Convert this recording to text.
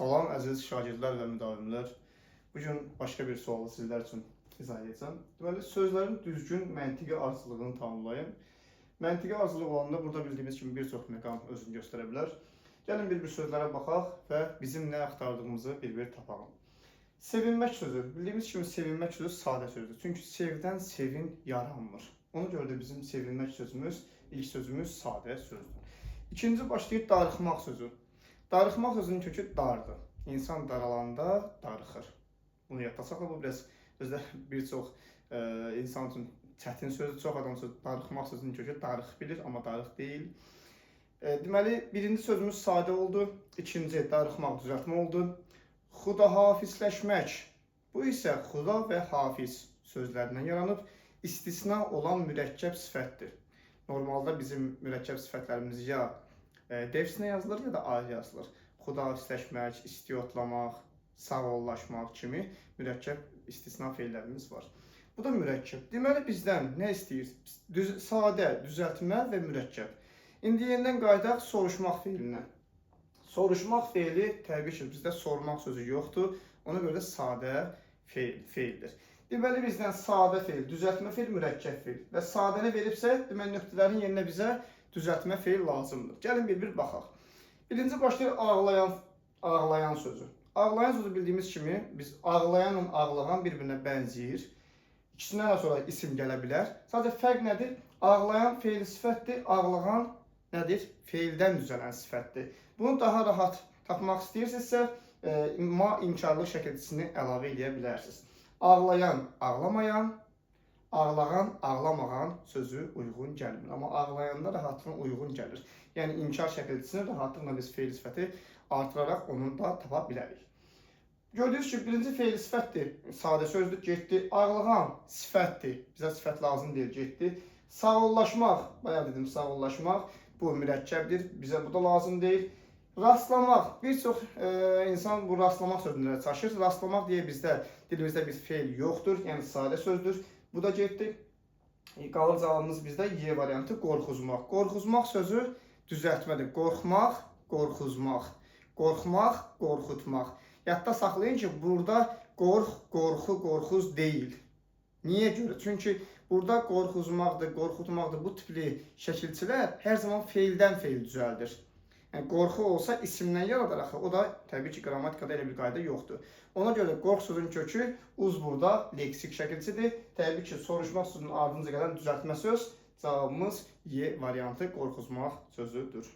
Salam əziz şagirdlər və müdavimlər. Bugün başqa bir sualı sizlər üçün izah edəcəm. Deməli, sözlərin düzgün məntiqi ardıcıllığını tanımlayın. Məntiqi ardıcıllıq olanda burada bildiyimiz kimi bir çox məqam özünü göstərə bilər. Gəlin bir sözlərə baxaq və bizim nə axtardığımızı bir tapalım. Sevinmək sözü. Bildiyimiz kimi sevinmək sözü sadə sözdür. Çünki sevdən sevin yaranmır. Ona görə də bizim sevinmək sözümüz, ilk sözümüz sadə sözdür. İkinci başlayır darıxmaq sözü. Darıxmaq sözünün kökü dardır. İnsan daralanda darıxır. Bunu yadda saxla, bu biraz özdə bir çox insan üçün çətin sözdür. Çox adam darıxmaq sözünün kökü darıq bilir, amma darıq deyil. Deməli, birinci sözümüz sadə oldu. İkinci darıxmaq düzəltmə oldu. Xudahafizləşmək. Bu isə xuda və hafiz sözlərindən yaranıb istisna olan mürəkkəb sifətdir. Normalda bizim mürəkkəb sifətlərimiz ya devsinə yazılır ya da ayrı yazılır. Xudahafizləşmək, istiotlamaq, sağollaşmaq kimi mürəkkəb istisna feillərimiz var. Bu da mürəkkəb. Deməli bizdən nə istəyir? Sadə, düzəltmə və mürəkkəb. İndi yenidən qayıdaq soruşmaq feilinə. Soruşmaq feili təbii ki, bizdə sormaq sözü yoxdur. Ona görə də sadə feildir. Deməli bizdən sadə feil, düzəltmə feil, mürəkkəb feil və sadəni veribsə, deməli nöqtələrin yerinə bizə düzəltmə feil lazımdır. Gəlin bir baxaq. Birinci başlayır ağlayan sözü. Ağlayan sözü bildiyimiz kimi biz ağlayanla ağlağan bir-birinə bənzəyir. İkisindən sonra isim gələ bilər. Sadəcə fərq nədir? Ağlayan feil sifətdir, ağlağan nədir? Feildən düzələn sifətdir. Bunu daha rahat tapmaq istəyirsinizsə, inkarlı şəkilçisini əlavə edə bilərsiniz. Ağlayan, ağlamayan, ağlağan, ağlamağan sözü uyğun gəlmir. Amma ağlayanda rahatlıqla uyğun gəlir. Yəni inkar şəkilçisini rahatlıqla biz feil sifəti artıraraq onu da tapa bilərik. Gördüyünüz ki, birinci feil sifətdir. Sadə sözdür, getdi. Ağlağan sifətdir. Bizə sifət lazım deyil, getdi. Sağollaşmaq, bayaq dedim sağollaşmaq, bu mürəkkəbdir. Bizə bu da lazım deyil. Rastlamaq, bir çox insan bu rastlamaq sözünə çaşır. Rastlamaq deyə bizdə dilimizdə bir feil yoxdur, yəni sadə sözdür. Bu da getdi. Qalır cavabımız bizdə Y variantı qorxuzmaq. Qorxuzmaq sözü düzəltmədir. Qorxmaq, qorxuzmaq. Qorxmaq, qorxutmaq. Yadda saxlayın ki, burada qorxu, qorxuz deyil. Niyə görə? Çünki burada qorxuzmaqdır, qorxutmaqdır. Bu tipli şəkilçilər hər zaman feildən feil düzəldir. Yəni, qorxu olsa isimdən yaradaraq, o da təbii ki, qrammatikada elə bir qayda yoxdur. Ona görə qorx sözünün kökü uz burada leksik şəkilçidir. Təbii ki, soruşmaq sözünün ardınca gələn düzəltmə söz cavabımız Y variantı qorxuzmaq sözüdür.